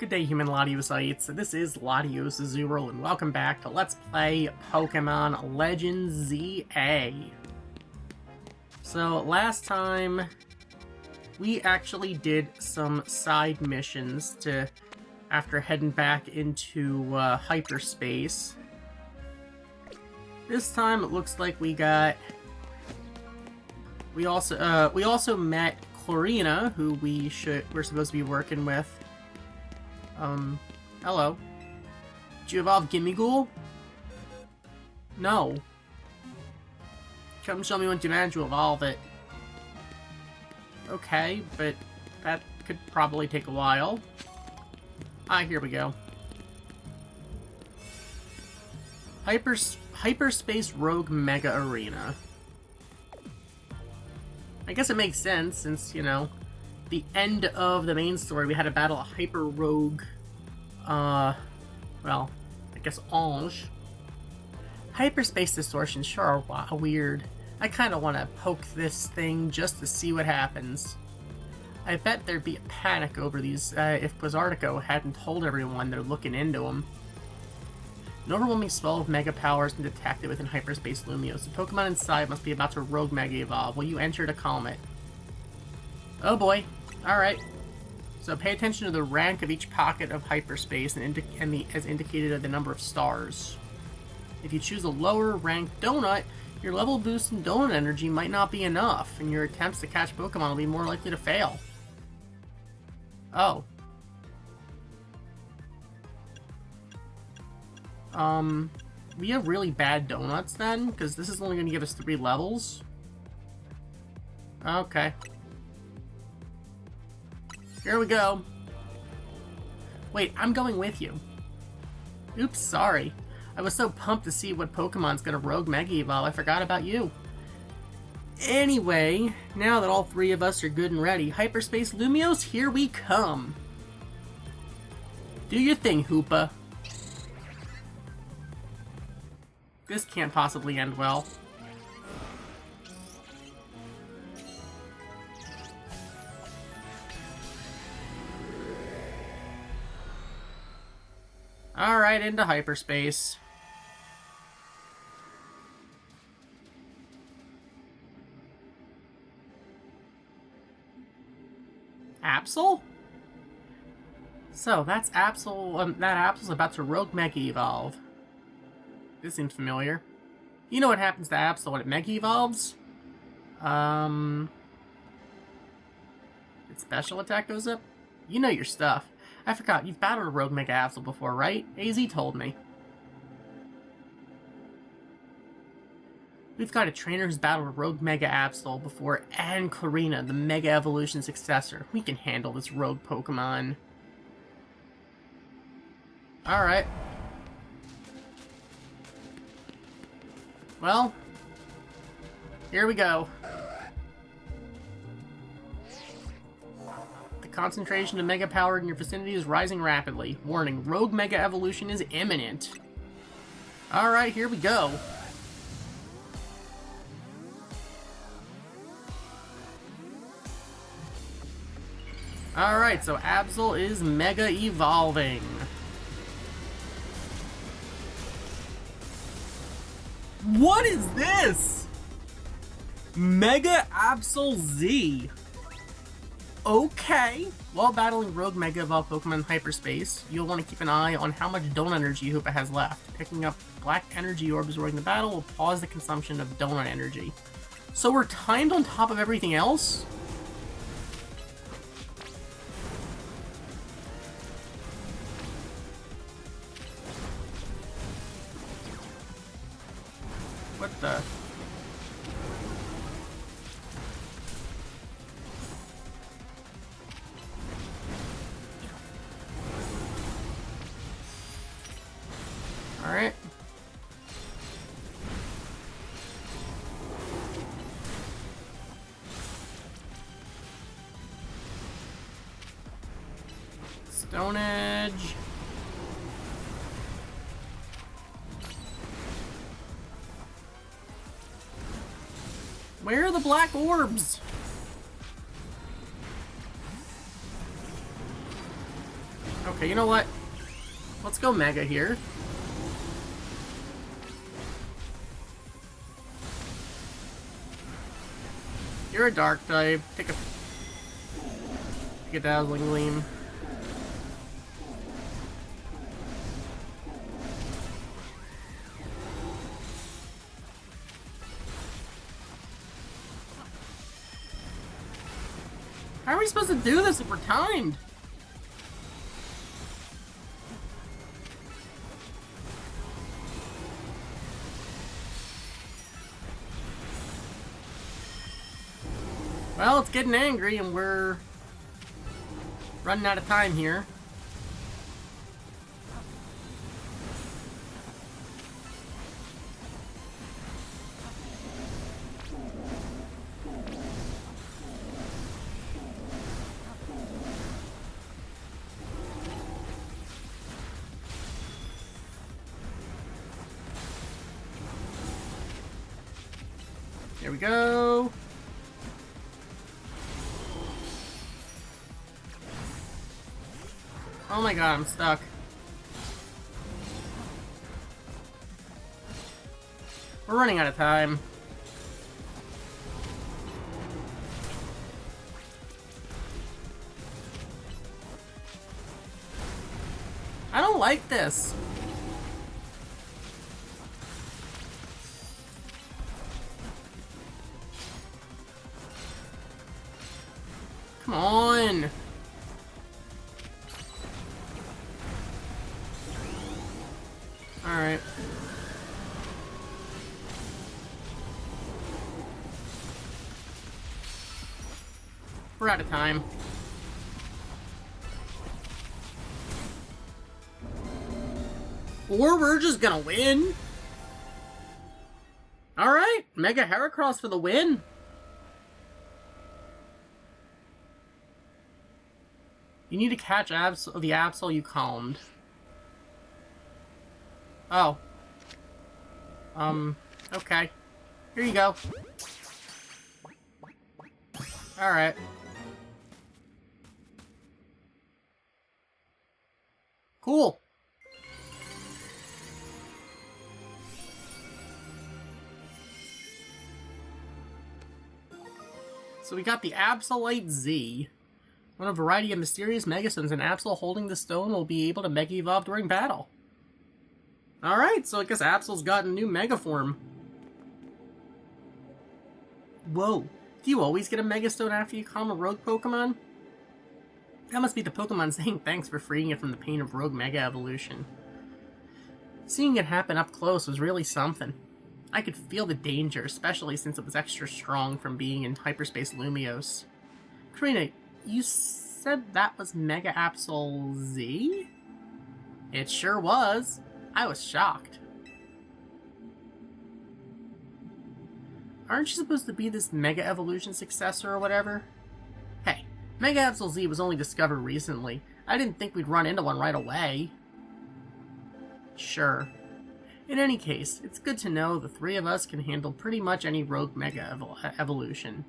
Good day, human Latiosites. This is LatiosAzurill, and welcome back to Let's Play Pokemon Legends ZA. So, last time, we actually did some side missions after heading back into hyperspace. This time, it looks like we also met Chlorina, who we're supposed to be working with. Hello. Did you evolve Gimmighoul? No. Come show me when you manage to evolve it. Okay, but that could probably take a while. Here we go. Hyperspace Rogue Mega Arena. I guess it makes sense, since, you know, the end of the main story, we had to battle a Hyper Rogue, well, I guess Ange. Hyperspace Distortion sure are weird. I kind of want to poke this thing just to see what happens. I bet there'd be a panic over these if Blizzardico hadn't told everyone they're looking into them. An overwhelming spell of Mega Power has been detected within Hyperspace Lumiose. The Pokemon inside must be about to Rogue Mega Evolve. Will you enter to calm it? Oh boy. Alright. So pay attention to the rank of each pocket of hyperspace as indicated of the number of stars. If you choose a lower ranked donut, your level boost in donut energy might not be enough, and your attempts to catch Pokemon will be more likely to fail. Oh. We have really bad donuts then? Because this is only going to give us 3 levels? Okay. Here we go. Wait, I'm going with you. Oops, sorry. I was so pumped to see what Pokemon's gonna Rogue Mega Evolve, I forgot about you. Anyway, now that all 3 of us are good and ready, Hyperspace Lumiose, here we come. Do your thing, Hoopa. This can't possibly end well. Alright, into hyperspace. Absol? So, that's Absol. That Absol's about to Rogue Mega Evolve. This seems familiar. You know what happens to Absol when it Mega Evolves? Its special attack goes up? You know your stuff. I forgot, you've battled a Rogue Mega Absol before, right? AZ told me. We've got a trainer who's battled a Rogue Mega Absol before, and Chlorina, the Mega Evolution successor. We can handle this rogue Pokemon. Alright. Well, here we go. Concentration of Mega Power in your vicinity is rising rapidly. Warning, Rogue Mega Evolution is imminent. Alright, here we go. Alright, so Absol is Mega Evolving. What is this? Mega Absol Z. Okay. While battling Rogue Mega Evolved Pokemon in hyperspace, you'll want to keep an eye on how much donut energy Hoopa has left. Picking up black energy orbs during the battle will pause the consumption of donut energy. So we're timed on top of everything else? What the... Alright. Stone Edge. Where are the black orbs? Okay, you know what? Let's go Mega here. You're a Dark type. Take a Dazzling Gleam. How are we supposed to do this if we're timed? Well, it's getting angry and we're running out of time here. There we go. Oh my god, I'm stuck. We're running out of time. I don't like this. Come on. Alright. We're out of time. Or we're just gonna win. Alright, Mega Heracross for the win. You need to catch the Absol you calmed. Oh. Okay. Here you go. Alright. Cool. So we got the Absolite Z. When a variety of mysterious Megastones, an Absol holding the stone will be able to Mega Evolve during battle. Alright, so I guess Absol's got a new Mega form. Whoa. Do you always get a Megastone after you calm a rogue Pokemon? That must be the Pokemon saying thanks for freeing it from the pain of rogue Mega Evolution. Seeing it happen up close was really something. I could feel the danger, especially since it was extra strong from being in Hyperspace Lumiose. Karina, you said that was Mega Absol Z? It sure was. I was shocked. Aren't you supposed to be this Mega Evolution successor or whatever? Hey, Mega Absol Z was only discovered recently. I didn't think we'd run into one right away. Sure. In any case, it's good to know the three of us can handle pretty much any rogue Mega Evolution.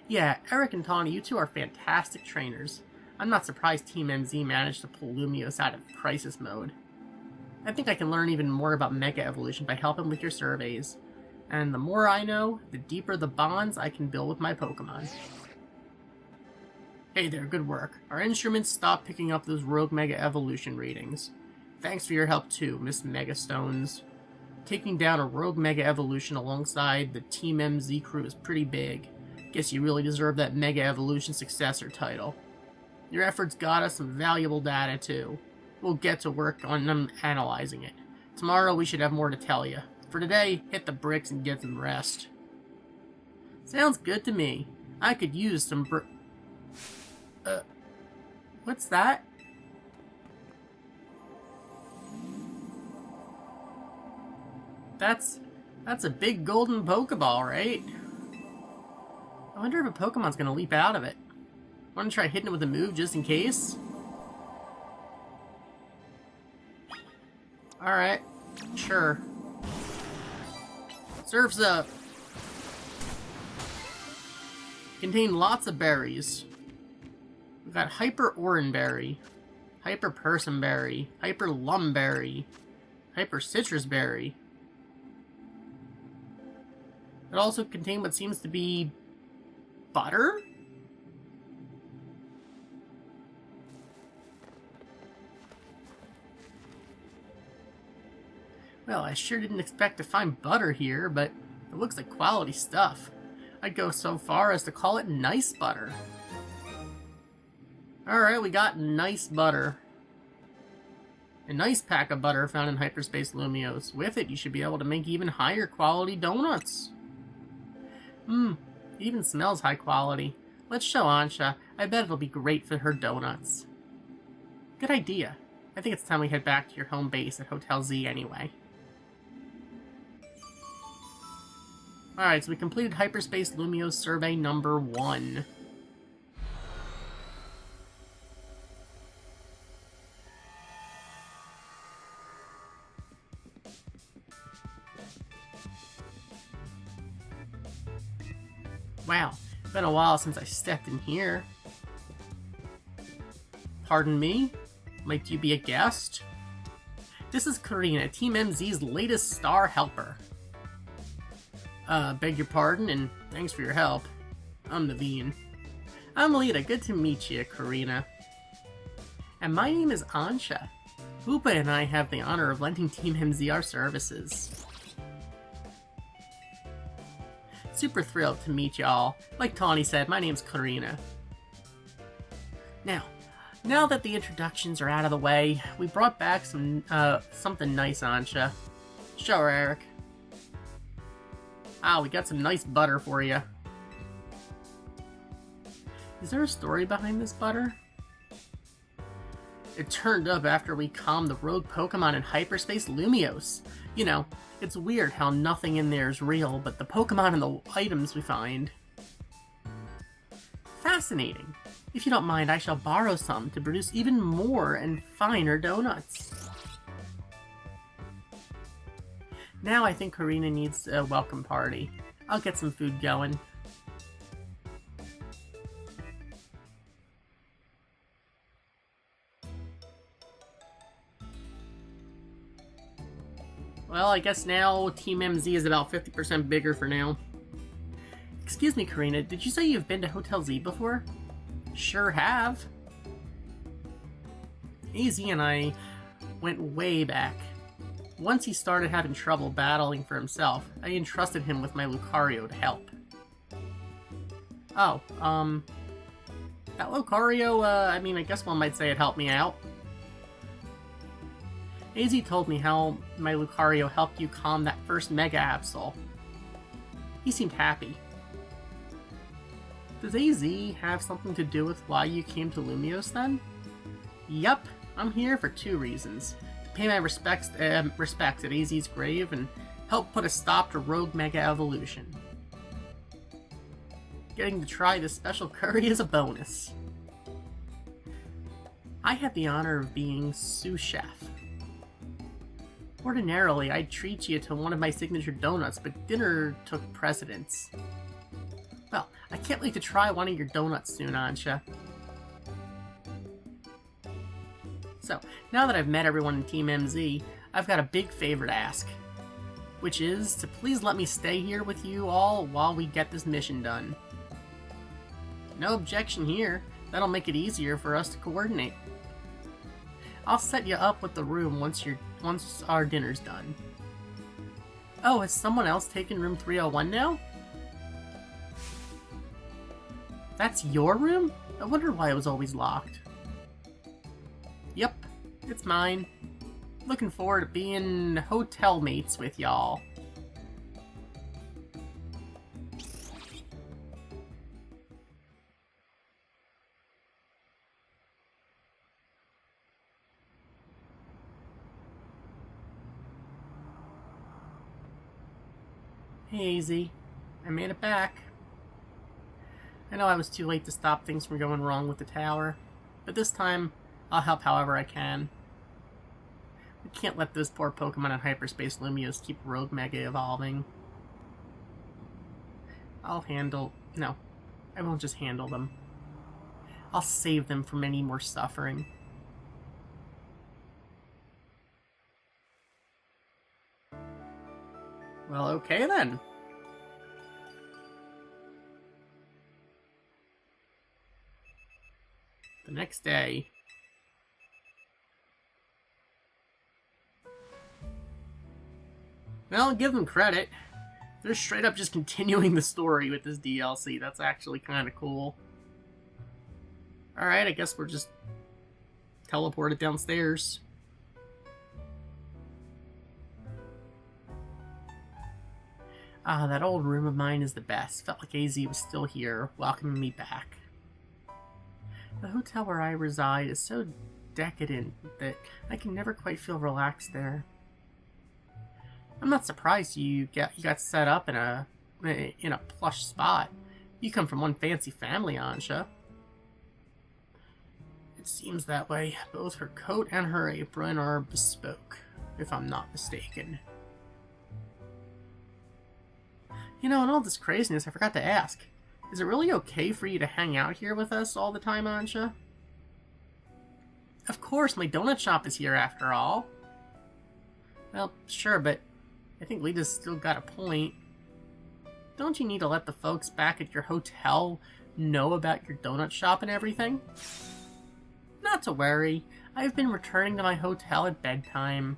Yeah, Eric and Tawny, you two are fantastic trainers. I'm not surprised Team MZ managed to pull Lumiose out of crisis mode. I think I can learn even more about Mega Evolution by helping with your surveys. And the more I know, the deeper the bonds I can build with my Pokemon. Hey there, good work. Our instruments stopped picking up those rogue Mega Evolution readings. Thanks for your help too, Miss Megastones. Taking down a rogue Mega Evolution alongside the Team MZ crew is pretty big. Guess you really deserve that Mega Evolution successor title. Your efforts got us some valuable data too. We'll get to work on them analyzing it. Tomorrow we should have more to tell you. For today, hit the bricks and get some rest. Sounds good to me. I could use some what's that? That's a big golden Pokeball, right? I wonder if a Pokemon's gonna leap out of it. Want to try hitting it with a move just in case? Alright, sure. Surf's up. Contain lots of berries. We've got Hyper Oranberry, Hyper Personberry, Hyper Lumberry, Hyper Citrusberry. It also contained what seems to be butter? Well, I sure didn't expect to find butter here, but it looks like quality stuff. I'd go so far as to call it nice butter. Alright, we got nice butter. A nice pack of butter found in Hyperspace Lumios. With it, you should be able to make even higher quality donuts. Even smells high quality. Let's show Ansha. I bet it'll be great for her donuts. Good idea. I think it's time we head back to your home base at Hotel Z anyway. Alright, so we completed Hyperspace Lumios survey number 1. Wow, it's been a while since I stepped in here. Pardon me? Might you be a guest? This is Karina, Team MZ's latest star helper. Beg your pardon, and thanks for your help. I'm Naveen. I'm Lita, good to meet you, Karina. And my name is Ansha. Upa and I have the honor of lending Team MZ our services. Super thrilled to meet y'all. Like Tawny said, my name's Karina. Now that the introductions are out of the way, we brought back something nice, Ansha. Show her, Eric. We got some nice butter for you. Is there a story behind this butter? It turned up after we calmed the rogue Pokemon in Hyperspace Lumios. You know, it's weird how nothing in there is real, but the Pokemon and the items we find. Fascinating. If you don't mind, I shall borrow some to produce even more and finer donuts. Now I think Karina needs a welcome party. I'll get some food going. Well, I guess now Team MZ is about 50% bigger for now. Excuse me, Karina, did you say you've been to Hotel Z before? Sure have. AZ and I went way back. Once he started having trouble battling for himself, I entrusted him with my Lucario to help. Oh, that Lucario, I guess one might say it helped me out. AZ told me how my Lucario helped you calm that first Mega Absol. He seemed happy. Does AZ have something to do with why you came to Lumios then? Yup, I'm here for 2 reasons. To pay my respects at AZ's grave and help put a stop to Rogue Mega Evolution. Getting to try this special curry is a bonus. I had the honor of being sous chef. Ordinarily, I'd treat you to one of my signature donuts, but dinner took precedence. Well, I can't wait to try one of your donuts soon, Ansha. So, now that I've met everyone in Team MZ, I've got a big favor to ask. Which is to please let me stay here with you all while we get this mission done. No objection here. That'll make it easier for us to coordinate. I'll set you up with the room once our dinner's done. Oh, has someone else taken room 301 now? That's your room? I wonder why it was always locked. Yep, it's mine. Looking forward to being hotel mates with y'all. Hey, AZ. I made it back. I know I was too late to stop things from going wrong with the tower, but this time, I'll help however I can. We can't let those poor Pokemon in Hyperspace Lumios keep Rogue Mega evolving. No, I won't just handle them. I'll save them from any more suffering. Well, okay then. The next day. Well, give them credit. They're straight up just continuing the story with this DLC. That's actually kind of cool. Alright, I guess we're just teleported downstairs. Ah, that old room of mine is the best. Felt like AZ was still here, welcoming me back. The hotel where I reside is so decadent that I can never quite feel relaxed there. I'm not surprised you got set up in a plush spot. You come from one fancy family, Ansha. It seems that way. Both her coat and her apron are bespoke, if I'm not mistaken. You know, in all this craziness, I forgot to ask. Is it really okay for you to hang out here with us all the time, Ansha? Of course, my donut shop is here after all. Well, sure, but I think Lita's still got a point. Don't you need to let the folks back at your hotel know about your donut shop and everything? Not to worry. I've been returning to my hotel at bedtime.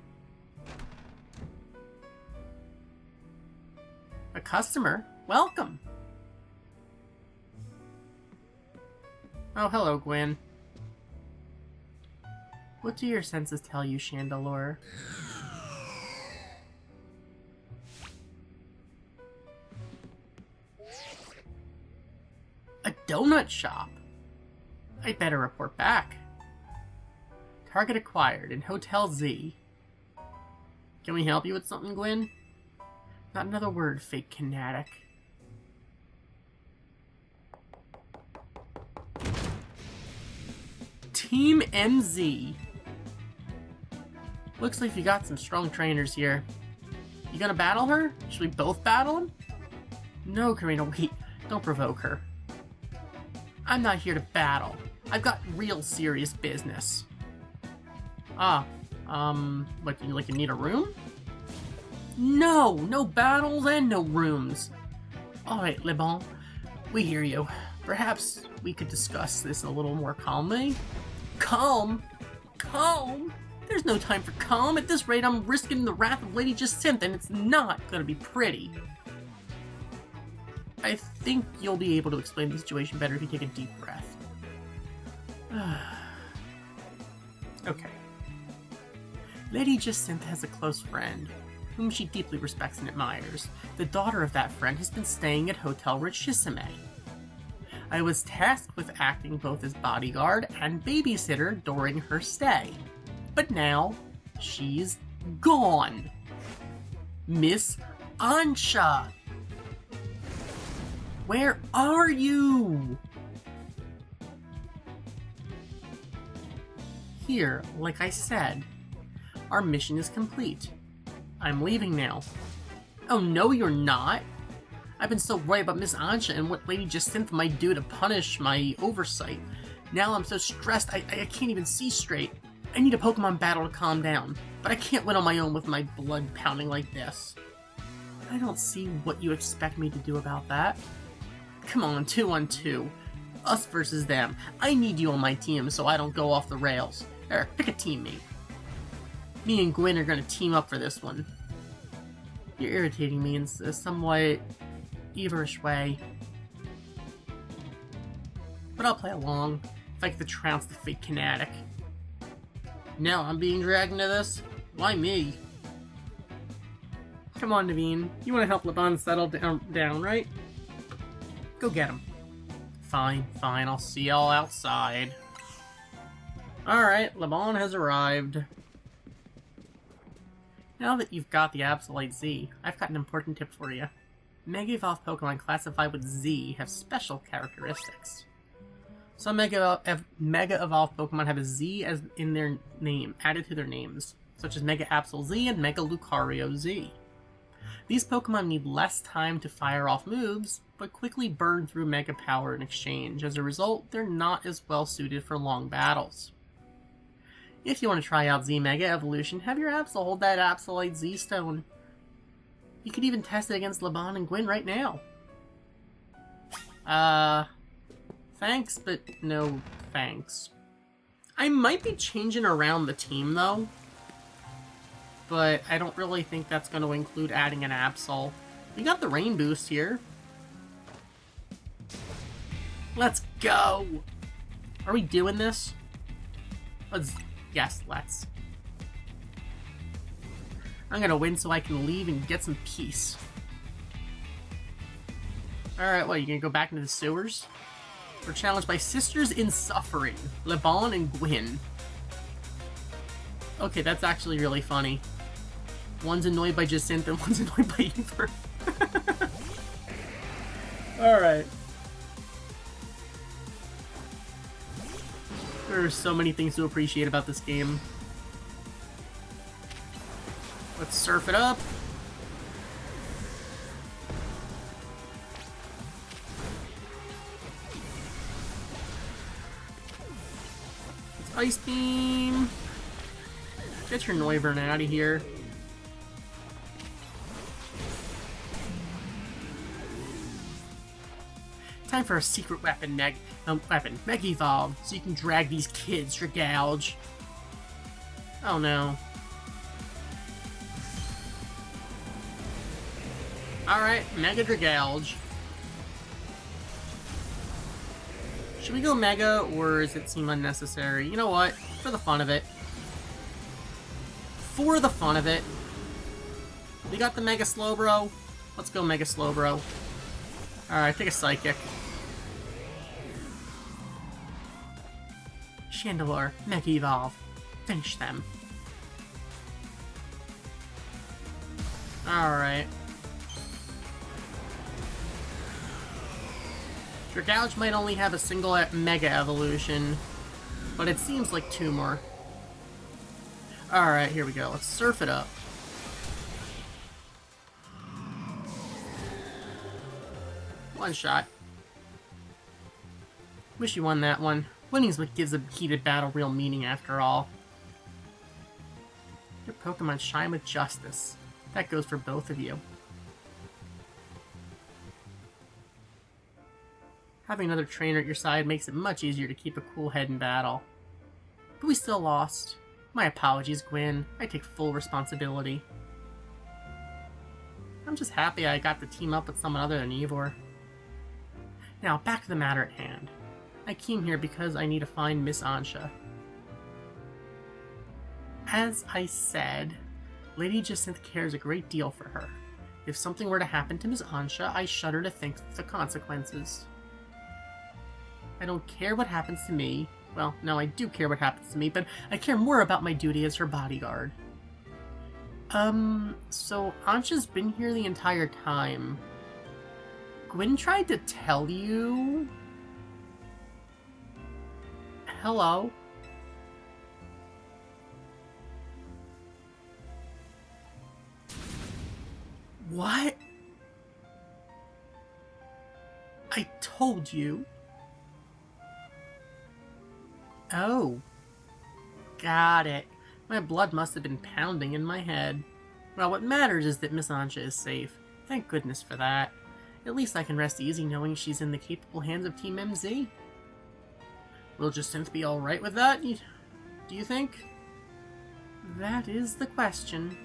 A customer? Welcome! Oh, hello, Gwen. What do your senses tell you, Chandelure? A donut shop? I'd better report back. Target acquired in Hotel Z. Can we help you with something, Gwen? Not another word, fake kinetic. Team MZ. Looks like you got some strong trainers here. You gonna battle her? Should we both battle him? No, Karina, wait. Don't provoke her. I'm not here to battle. I've got real serious business. Like you need a room? No! No battles and no rooms. Alright, Le Bon. We hear you. Perhaps we could discuss this a little more calmly? Calm? Calm? There's no time for calm. At this rate, I'm risking the wrath of Lady Jacinth, and it's not gonna be pretty. I think you'll be able to explain the situation better if you take a deep breath. Okay. Lady Jacinth has a close friend, whom she deeply respects and admires. The daughter of that friend has been staying at Hotel Richissime. I was tasked with acting both as bodyguard and babysitter during her stay. But now, she's gone. Miss Ansha! Where are you? Here, like I said, our mission is complete. I'm leaving now. Oh no, you're not! I've been so worried about Miss Ansha and what Lady Jacinth might do to punish my oversight. Now I'm so stressed I can't even see straight. I need a Pokemon battle to calm down, but I can't win on my own with my blood pounding like this. I don't see what you expect me to do about that. Come on, 2-on-2. Us versus them. I need you on my team so I don't go off the rails. Eric, pick a teammate. Me and Gwen are gonna team up for this one. You're irritating me in a somewhat everish way. But I'll play along, if I get to trounce the fake kinetic. Now I'm being dragged into this? Why me? Come on, Naveen. You want to help LeBon settle down, right? Go get him. Fine, I'll see y'all outside. Alright, LeBon has arrived. Now that you've got the Absolute Z, I've got an important tip for you. Mega Evolved Pokemon classified with Z have special characteristics. Some Mega Evolved Pokemon have a Z as in their name, added to their names, such as Mega Absol Z and Mega Lucario Z. These Pokemon need less time to fire off moves, but quickly burn through Mega Power in exchange. As a result, they're not as well suited for long battles. If you want to try out Z Mega Evolution, have your Absol hold that Absolite Z Stone. You could even test it against Laban and Gwyn right now. Thanks, but no thanks. I might be changing around the team, though. But I don't really think that's going to include adding an Absol. We got the rain boost here. Let's go! Are we doing this? Yes, let's. I'm gonna win so I can leave and get some peace. Alright, what, you gonna go back into the sewers? We're challenged by Sisters in Suffering, Laban and Gwyn. Okay, that's actually really funny. One's annoyed by Jacinth and one's annoyed by Eivor. Alright. There are so many things to appreciate about this game. Let's surf it up. Let's Ice Beam. Get your Noivern out of here. Time for a secret weapon, Meg Evolve, so you can drag these kids for gouge. Oh no. Alright, Mega Dragouge. Should we go Mega, or does it seem unnecessary? You know what? For the fun of it. For the fun of it. We got the Mega Slowbro. Let's go Mega Slowbro. Alright, take a Psychic. Chandelure, Mega Evolve. Finish them. Alright. Dragouge might only have a single Mega Evolution, but it seems like two more. Alright, here we go. Let's surf it up. One shot. Wish you won that one. Winning's what gives a heated battle real meaning after all. Your Pokemon shine with justice. That goes for both of you. Having another trainer at your side makes it much easier to keep a cool head in battle. But we still lost. My apologies, Gwyn. I take full responsibility. I'm just happy I got to team up with someone other than Eivor. Now, back to the matter at hand. I came here because I need to find Miss Ansha. As I said, Lady Jacinth cares a great deal for her. If something were to happen to Miss Ansha, I shudder to think of the consequences. I don't care what happens to me. Well, no, I do care what happens to me, but I care more about my duty as her bodyguard. So Ansha's been here the entire time. Gwyn tried to tell you? Hello? What? I told you. Oh. Got it. My blood must have been pounding in my head. Well, what matters is that Miss Ansha is safe. Thank goodness for that. At least I can rest easy knowing she's in the capable hands of Team MZ. Will Jacinth be alright with that, do you think? That is the question.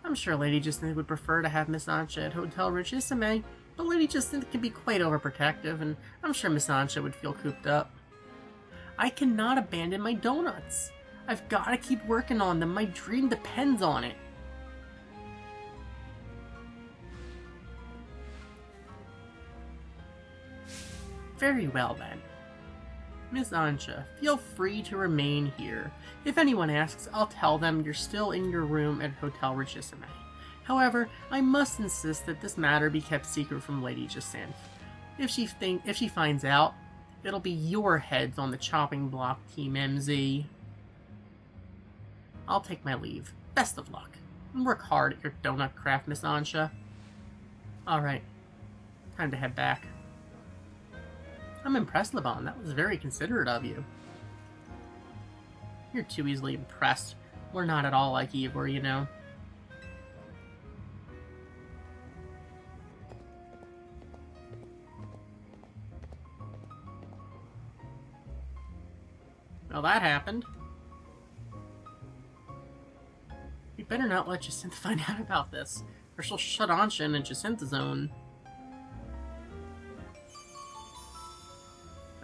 I'm sure Lady Jacinth would prefer to have Miss Ansha at Hotel Richissime, but Lady Jacinth can be quite overprotective, and I'm sure Miss Ansha would feel cooped up. I cannot abandon my donuts. I've got to keep working on them. My dream depends on it. Very well, then. Miss Ansha, feel free to remain here. If anyone asks, I'll tell them you're still in your room at Hotel Richissime. However, I must insist that this matter be kept secret from Lady Jacinth. If she finds out, it'll be your heads on the chopping block, Team MZ. I'll take my leave. Best of luck. And work hard at your donut craft, Miss Ansha. Alright. Time to head back. I'm impressed, Laban. That was very considerate of you. You're too easily impressed. We're not at all like Eivor, you know. Well, that happened. We better not let Jacinth find out about this, or she'll shut Ansha in Jacinth's zone.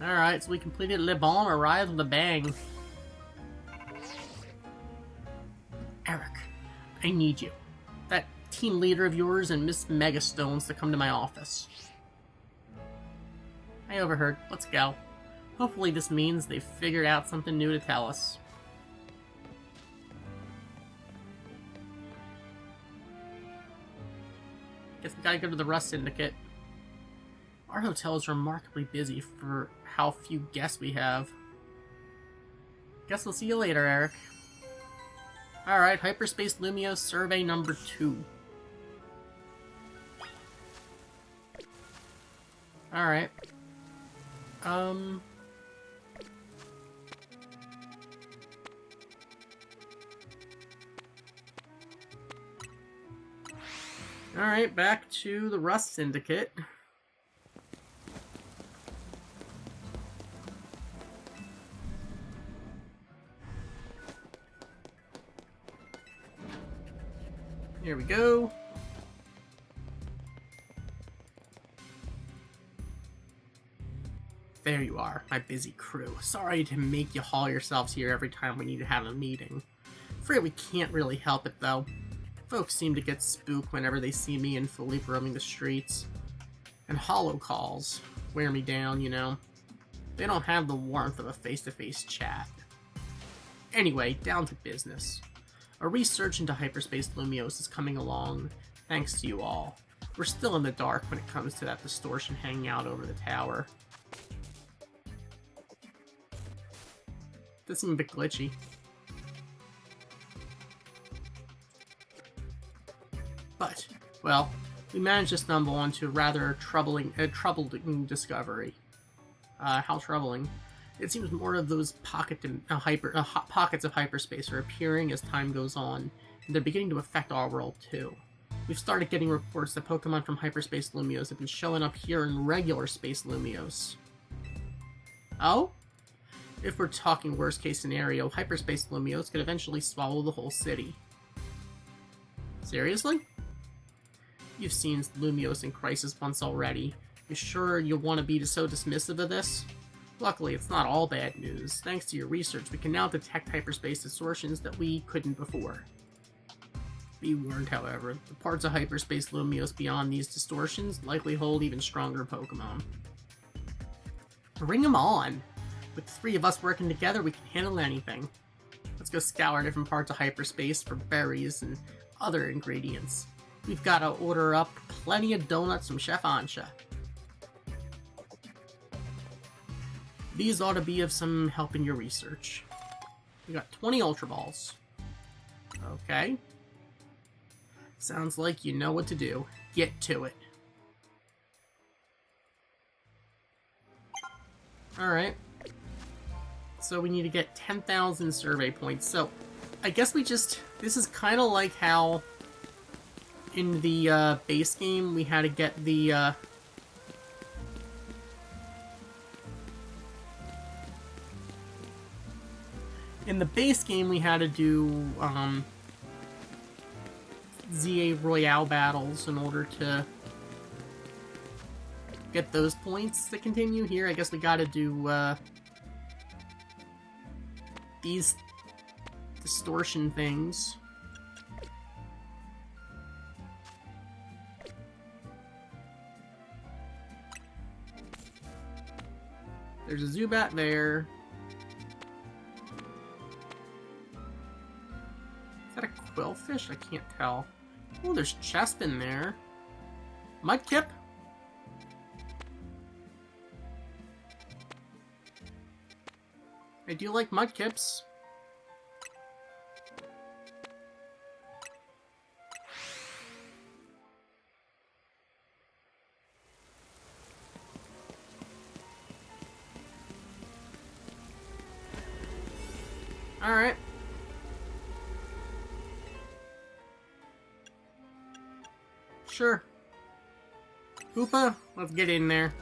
Alright, so we completed Le Bon arrived with a bang. Eric, I need you. That team leader of yours and Miss Megastones to come to my office. I overheard. Let's go. Hopefully this means they've figured out something new to tell us. Guess we gotta go to the Rust Syndicate. Our hotel is remarkably busy for how few guests we have. Guess we'll see you later, Eric. Alright, Hyperspace Lumio Survey number 2. Alright. Alright, back to the Rust Syndicate. Here we go. There you are, my busy crew. Sorry to make you haul yourselves here every time we need to have a meeting. Afraid we can't really help it, though. Folks seem to get spooked whenever they see me and Philippe roaming the streets. And hollow calls wear me down, you know. They don't have the warmth of a face-to-face chat. Anyway, down to business. A research into hyperspace Lumios is coming along, thanks to you all. We're still in the dark when it comes to that distortion hanging out over the tower. Does seem a bit glitchy. But, well, we managed to stumble onto a rather troubling discovery. How troubling. It seems more of those pockets of hyperspace are appearing as time goes on, and they're beginning to affect our world too. We've started getting reports that Pokemon from hyperspace Lumios have been showing up here in regular space Lumios. Oh? If we're talking worst case scenario, hyperspace Lumios could eventually swallow the whole city. Seriously? You've seen Lumios in Crisis once already. You sure you want to be so dismissive of this? Luckily, it's not all bad news. Thanks to your research, we can now detect hyperspace distortions that we couldn't before. Be warned, however, the parts of hyperspace Lumios beyond these distortions likely hold even stronger Pokemon. Bring them on! With the three of us working together, we can handle anything. Let's go scour different parts of hyperspace for berries and other ingredients. We've got to order up plenty of donuts from Chef Ansha. These ought to be of some help in your research. We got 20 Ultra Balls. Okay. Sounds like you know what to do. Get to it. Alright. So we need to get 10,000 survey points. So, I guess we just... This is kind of like how in the base game we had to get the... In the base game, we had to do ZA Royale battles in order to get those points to continue. Here, I guess we gotta do these distortion things. There's a Zubat there. Is that a Quillfish? I can't tell. Oh, there's Chespin there. Mudkip? I do like Mudkips. Alright. Sure. Hoopa, let's get in there.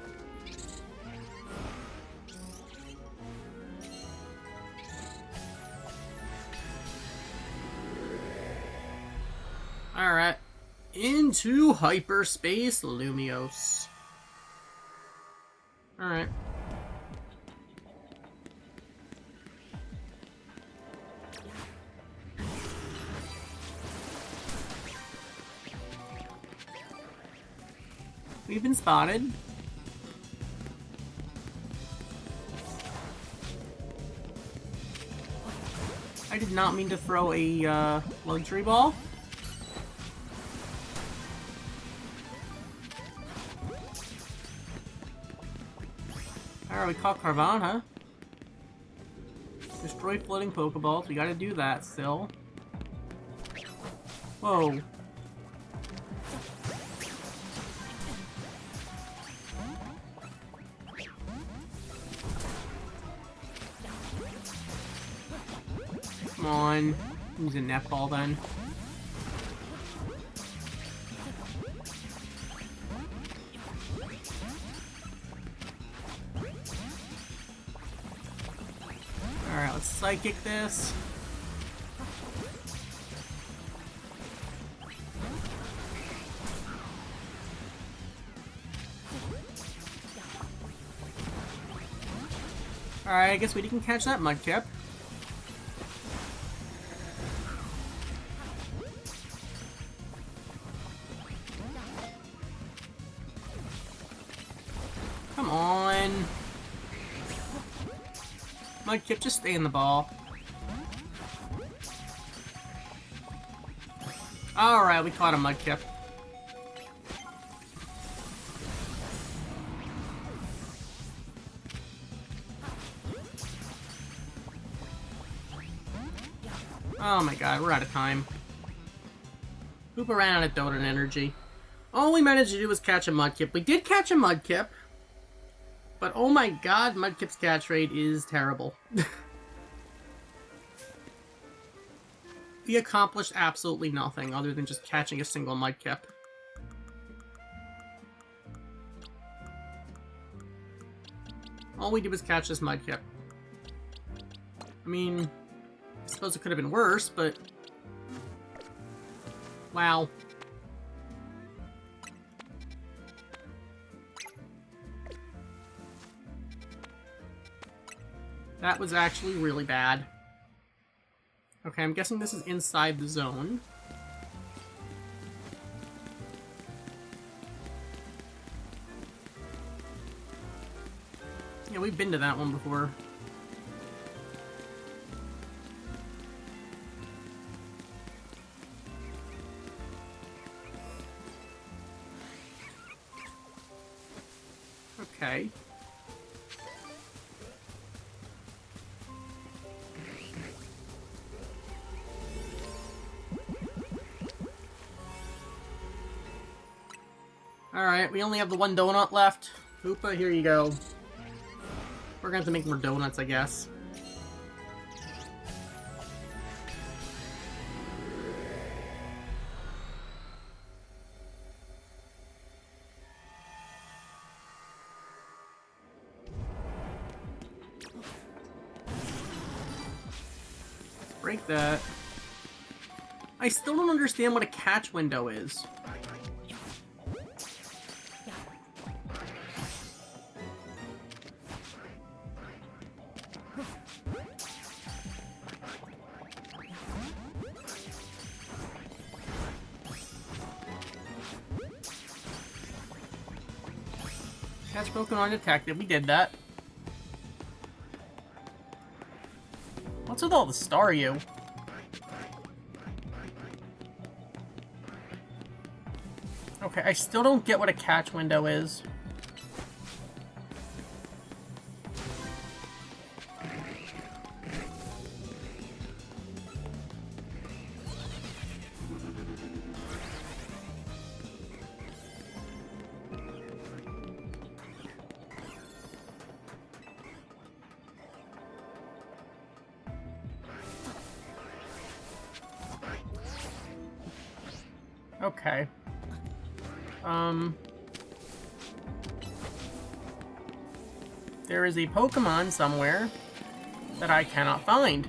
Alright. Into hyperspace, Lumios. Alright. We've been spotted. I did not mean to throw a luxury ball. Alright, we caught Carvana. Destroy floating Pokeballs. We gotta do that still. Whoa. Come on. Use a netball then. Alright, let's psychic this. Alright, I guess we didn't catch that Mudkip. Come on. Mudkip, just stay in the ball. Alright, we caught a Mudkip. Oh my god, we're out of time. Hoopa ran out of Donut energy. All we managed to do was catch a Mudkip. We did catch a Mudkip. But oh my god, Mudkip's catch rate is terrible. We accomplished absolutely nothing other than just catching a single Mudkip. All we did was catch this Mudkip. I mean, I suppose it could have been worse, but... Wow. That was actually really bad. Okay, I'm guessing this is inside the zone. Yeah, we've been to that one before. Okay. Alright, we only have the one donut left. Hoopa, here you go. We're gonna have to make more donuts, I guess. Let's break that. I still don't understand what a catch window is. Catch Pokemon detected. We did that. What's with all the Staryu? Okay, I still don't get what a catch window is. Okay. There is a Pokemon somewhere that I cannot find.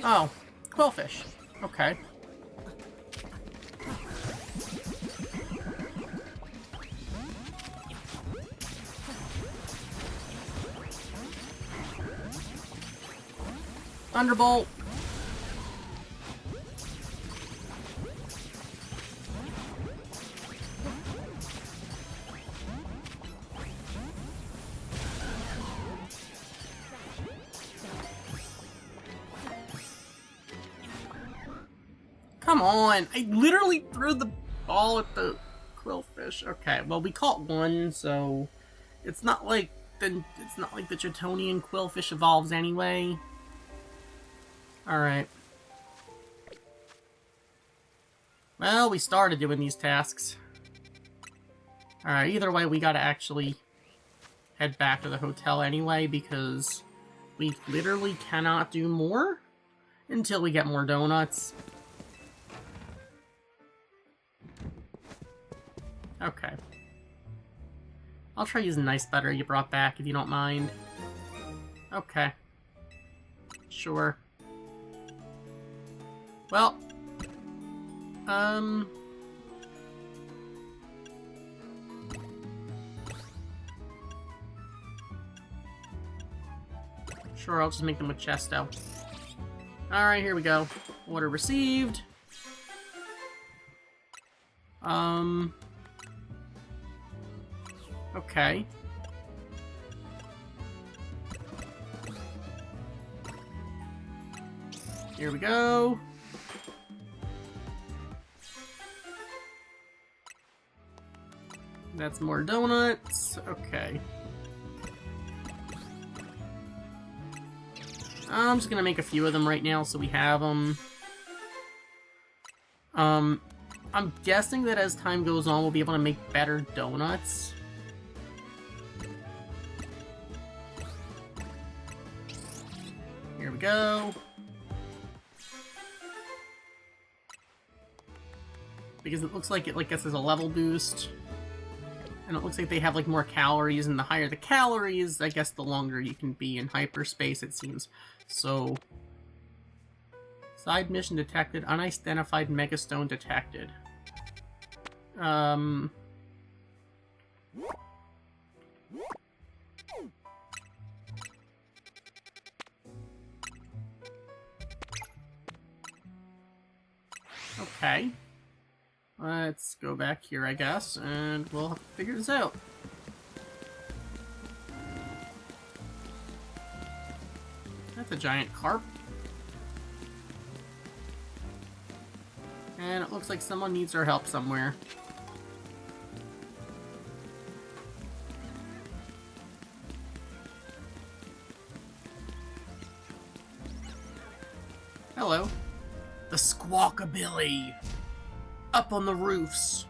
Oh, quillfish. Okay. Thunderbolt. Come on! I literally threw the ball at the quillfish. Okay, well we caught one, so it's not like the Tritonian quillfish evolves anyway. Alright. Well, we started doing these tasks. Alright, either way, we gotta actually head back to the hotel anyway, because we literally cannot do more until we get more donuts. Okay. I'll try using nice butter you brought back, if you don't mind. Okay. Sure. Well. Sure, I'll just make them with Chesto. Alright, here we go. Order received. Okay. Here we go. That's more donuts. Okay. I'm just gonna make a few of them right now so we have them. I'm guessing that as time goes on, we'll be able to make better donuts. Here we go. Because it looks like it gets as a level boost. And it looks like they have like more calories, and the higher the calories, I guess the longer you can be in hyperspace, it seems. So, side mission detected, unidentified megastone detected. Okay. Let's go back here, I guess, and we'll figure this out. That's a giant carp. And it looks like someone needs our help somewhere. Hello. The Squawkabilly. Up on the roofs.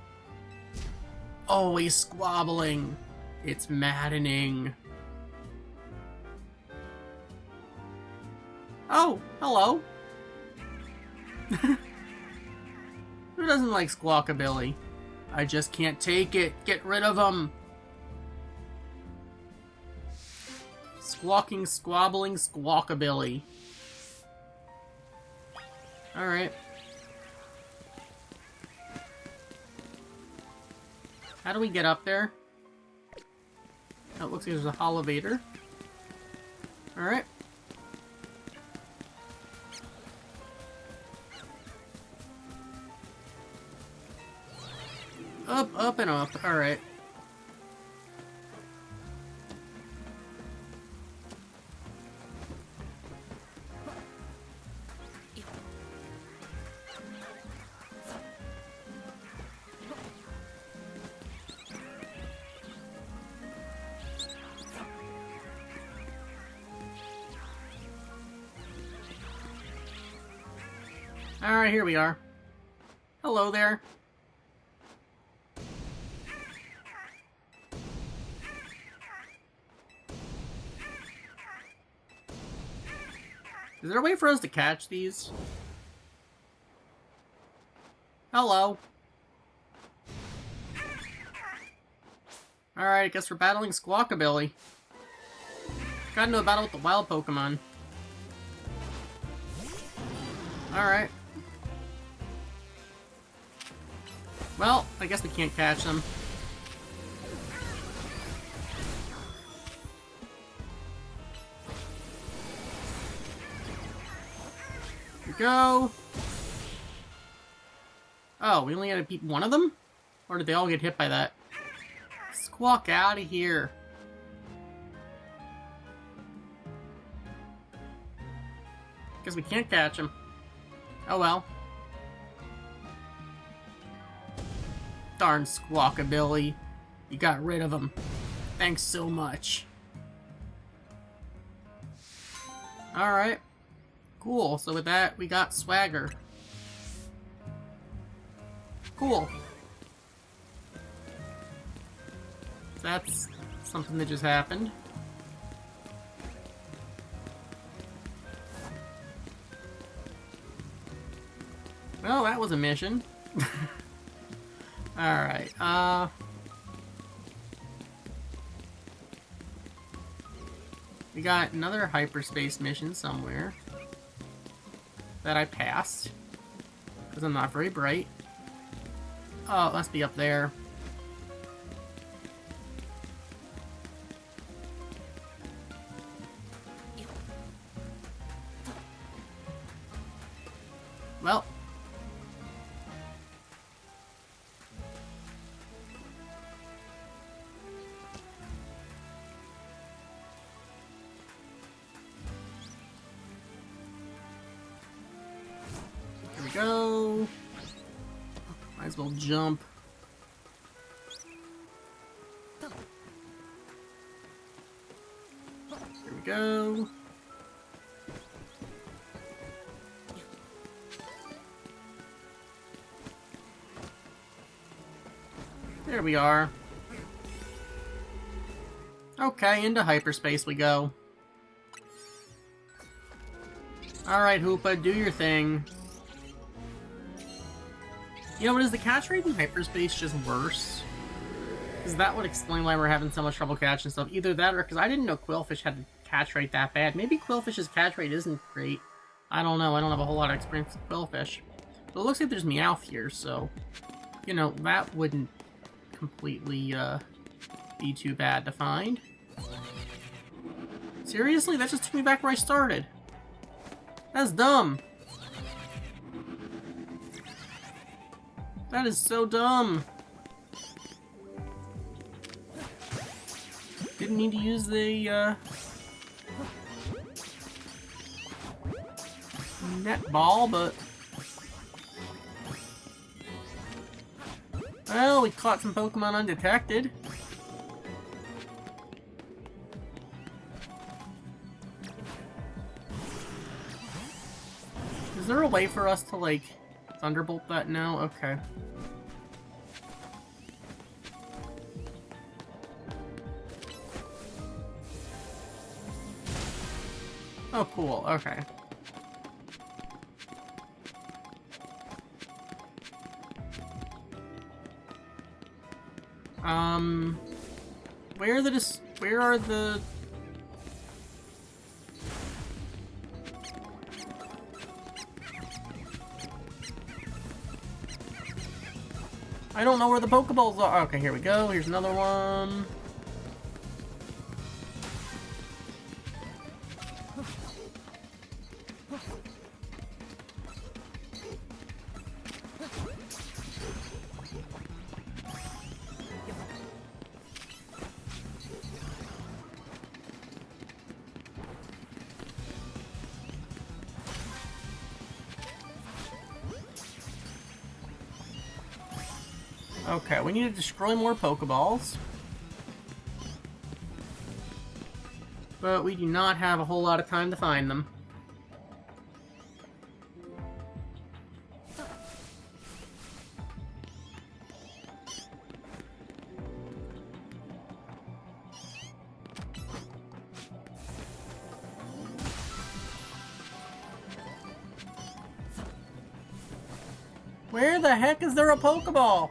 Always squabbling. It's maddening. Oh, hello. Who doesn't like Squawkabilly? I just can't take it. Get rid of him. Squawking, squabbling Squawkabilly. Alright. How do we get up there? Oh, it looks like there's a holovator. Alright. Up, up, and up. Alright. Alright, here we are. Hello there. Is there a way for us to catch these? Hello. Alright, I guess we're battling Squawkabilly. Got into a battle with the wild Pokemon. Alright. Well, I guess we can't catch them. Here we go. Oh, we only had to beat one of them? Or did they all get hit by that? Squawk out of here. Guess we can't catch him. Oh well. Darn Squawkabilly. You got rid of him. Thanks so much. Alright. Cool. So with that, we got Swagger. Cool. That's something that just happened. Well, that was a mission. Alright, we got another hyperspace mission somewhere that I passed because I'm not very bright. Oh, it must be up there. Well. Here we go. Might as well jump. Here we go. There we are. Okay, into hyperspace we go. Alright, Hoopa, do your thing. You know what, is the catch rate in hyperspace just worse? Because that would explain why we're having so much trouble catching stuff. Either that or because I didn't know Quillfish had a catch rate that bad. Maybe Quillfish's catch rate isn't great. I don't know, I don't have a whole lot of experience with Quillfish. But it looks like there's Meowth here, so... You know, that wouldn't completely be too bad to find. Seriously? That just took me back where I started. That's dumb. That is so dumb. Didn't need to use the net ball, but well, we caught some Pokemon undetected. Is there a way for us to, like, Thunderbolt that now? Okay. Oh, cool. Okay. Where are the... I don't know where the Pokeballs are. Okay, here we go. Here's another one. Okay, we need to destroy more Pokeballs. But we do not have a whole lot of time to find them. Where the heck is there a Pokeball?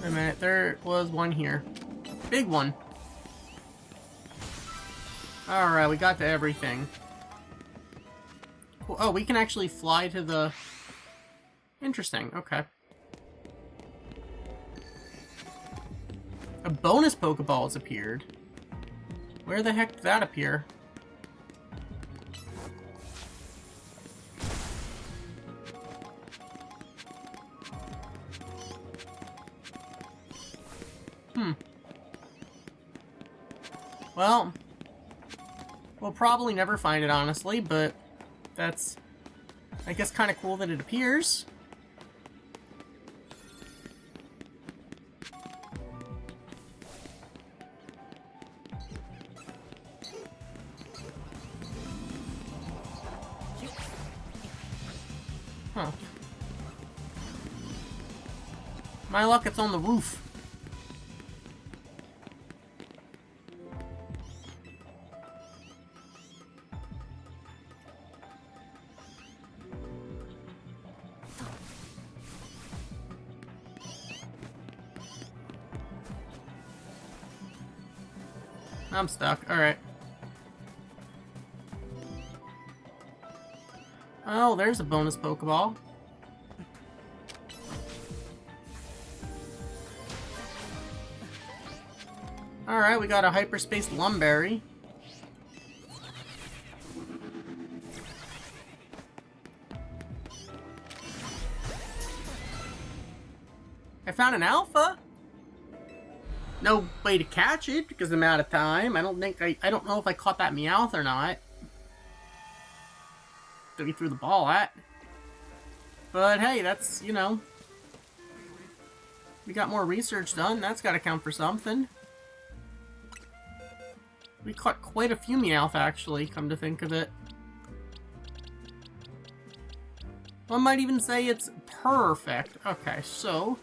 Wait a minute, there was one here. Big one. Alright, we got to everything. Cool. Oh, we can actually fly to the... Interesting, okay. A bonus Pokeball has appeared. Where the heck did that appear? Well, we'll probably never find it, honestly, but that's, I guess, kind of cool that it appears. Huh. My luck, it's on the roof. I'm stuck. Alright. Oh, there's a bonus Pokeball. Alright, we got a Hyperspace Lumberry. I found an Alpha! No way to catch it because I'm out of time. I don't know if I caught that Meowth or not. That we threw the ball at. But hey, that's, you know, we got more research done. That's got to count for something. We caught quite a few Meowth, actually, come to think of it. One might even say it's perfect. Okay, so...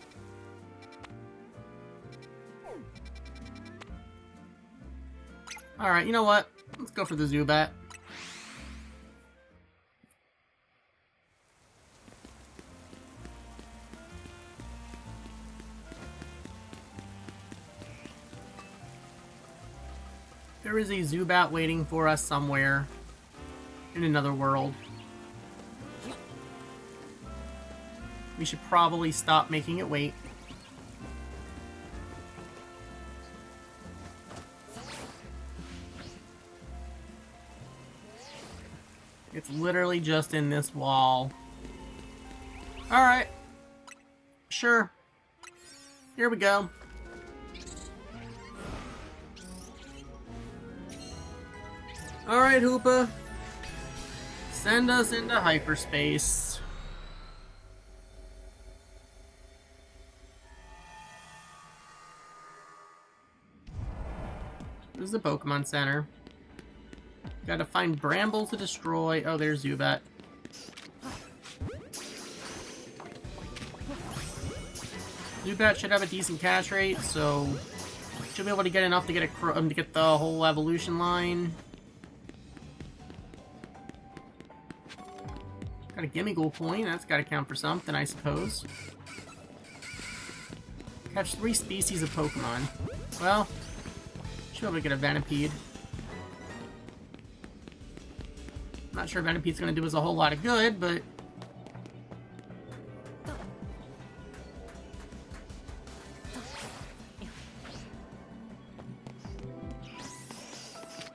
Alright, you know what? Let's go for the Zubat. There is a Zubat waiting for us somewhere in another world. We should probably stop making it wait. It's literally just in this wall. Alright. Sure. Here we go. Alright, Hoopa. Send us into hyperspace. This is the Pokemon Center. Gotta find Bramble to destroy. Oh, there's Zubat. Zubat should have a decent catch rate, so should be able to get enough to get the whole evolution line. Got a Gimmighoul point. That's got to count for something, I suppose. Catch 3 species of Pokemon. Well, should be able to get a Venipede. Not sure Venipede's going to do us a whole lot of good, but...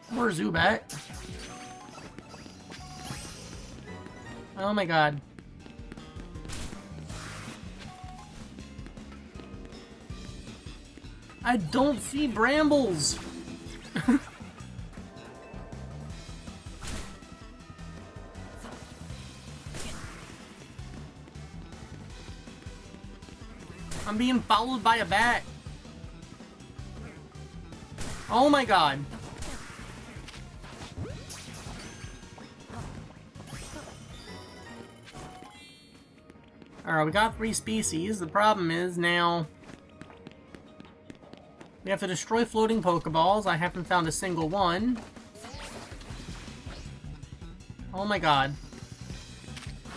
More Zubat. Oh my god. I don't see Brambles! I'm being followed by a bat. Oh my god. Alright, we got 3 species. The problem is now we have to destroy floating Pokeballs. I haven't found a single one. Oh my god.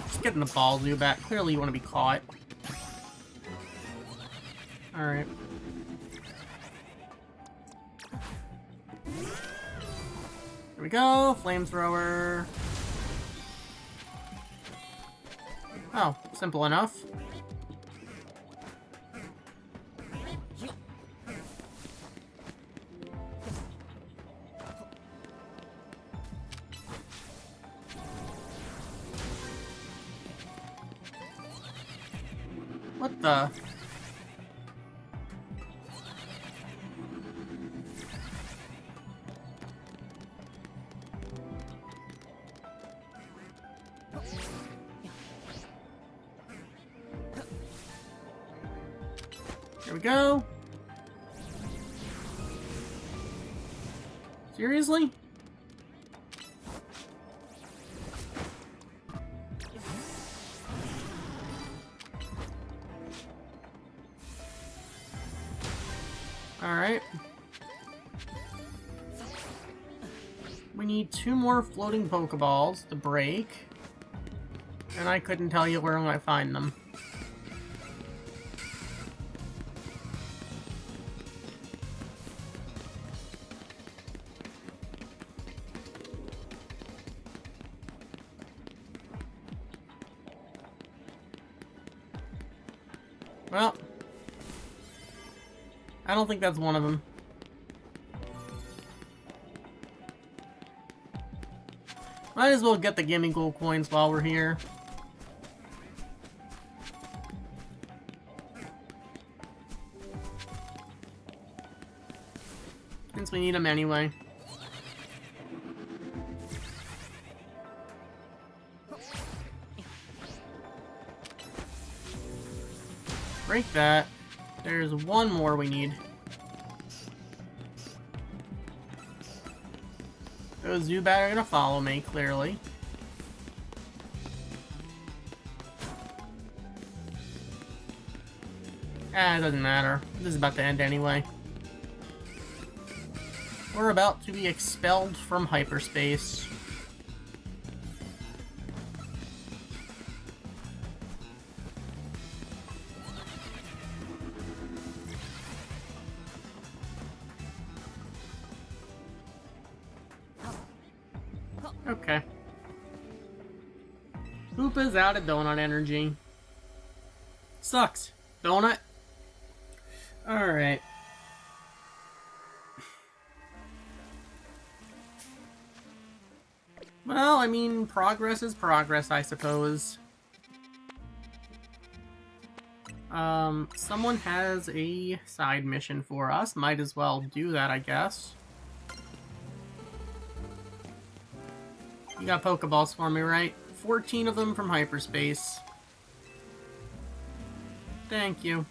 Just get in the ball, Zubat. Clearly you want to be caught. Alright. Here we go, flamethrower. Oh, simple enough. What the? Here we go. Seriously? Alright. We need 2 more floating Pokeballs to break. And I couldn't tell you where I might find them. Well, I don't think that's one of them. Might as well get the Gimme Gold coins while we're here. Since we need them anyway. Break that. There's one more we need. Those Zubat are gonna follow me, clearly. Ah, it doesn't matter. This is about to end anyway. We're about to be expelled from hyperspace. Okay. Hoopa's out of donut energy. Sucks. Donut? Alright. Well, I mean, progress is progress, I suppose. Someone has a side mission for us. Might as well do that, I guess. You got Pokeballs for me, right? 14 of them from hyperspace. Thank you.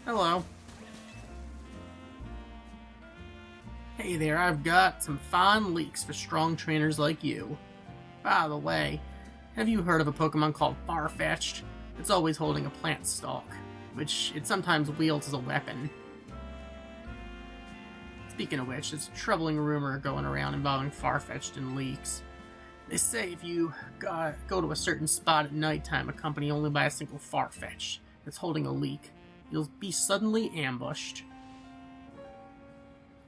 Hello. Hey there, I've got some fine leaks for strong trainers like you. By the way, have you heard of a Pokemon called Farfetch'd? It's always holding a plant stalk, which it sometimes wields as a weapon. Speaking of which, there's a troubling rumor going around involving Farfetch'd and leaks. They say if you go to a certain spot at nighttime accompanied only by a single Farfetch'd that's holding a leak, you'll be suddenly ambushed.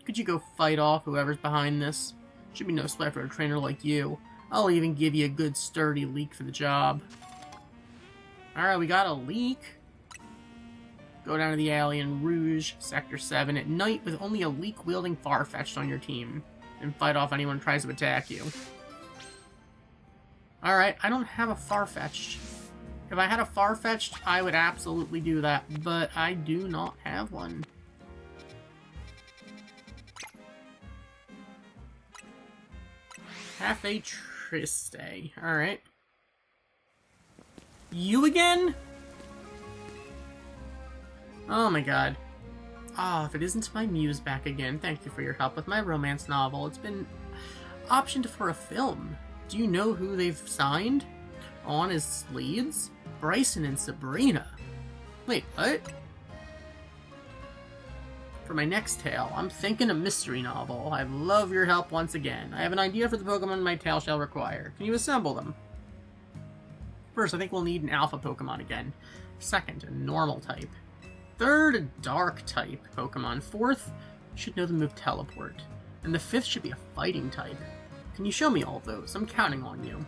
Could you go fight off whoever's behind this? Should be no sweat for a trainer like you. I'll even give you a good sturdy leak for the job. Alright, we got a leak. Go down to the alley in Rouge, Sector 7 at night with only a leak-wielding Farfetch'd on your team. And fight off anyone who tries to attack you. Alright, I don't have a Farfetch'd. If I had a Farfetch'd, I would absolutely do that, but I do not have one. Cafe Triste. Alright. You again? Oh my god. Ah, if it isn't my muse back again, thank you for your help with my romance novel. It's been optioned for a film. Do you know who they've signed on as leads? Bryson and Sabrina. Wait, what? For my next tale, I'm thinking a mystery novel. I'd love your help once again. I have an idea for the Pokemon my tale shall require. Can you assemble them? First, I think we'll need an alpha Pokemon again. Second, a normal type. Third, a dark type Pokemon. Fourth, should know the move Teleport. And the fifth should be a fighting type. Can you show me all of those? I'm counting on you.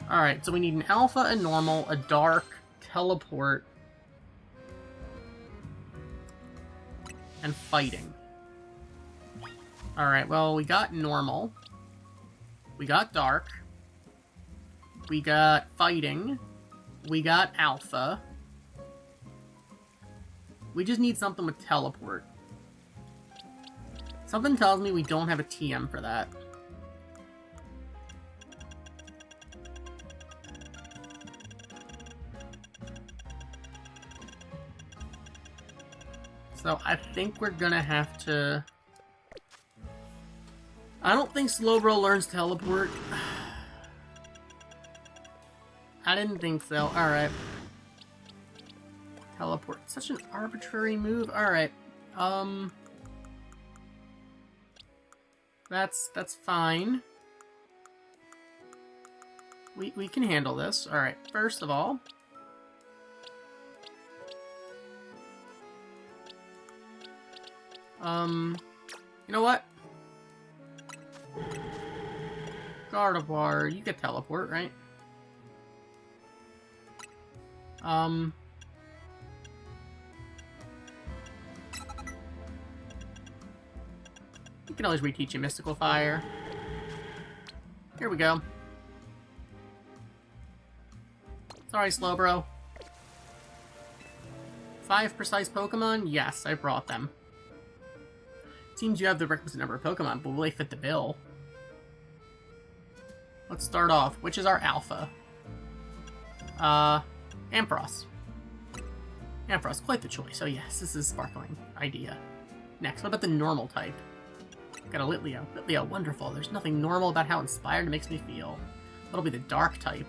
Alright, so we need an alpha, a normal, a dark, teleport, and fighting. Alright, well, we got normal. We got dark. We got fighting. We got alpha. We just need something with teleport. Something tells me we don't have a TM for that. So I think we're gonna have to... I don't think Slowbro learns teleport. I didn't think so. Alright. Teleport. Such an arbitrary move. Alright. That's fine. We can handle this. Alright, first of all... you know what? Gardevoir, you get teleport, right? You can always reteach you Mystical Fire. Here we go. Sorry, Slowbro. 5 precise Pokemon? Yes, I brought them. Seems you have the requisite number of Pokemon, but will they fit the bill? Let's start off. Which is our alpha? Ampharos. Ampharos, quite the choice. Oh yes, this is a sparkling idea. Next, what about the normal type? Got a Litleo. Litleo, wonderful. There's nothing normal about how inspired it makes me feel. What'll be the dark type?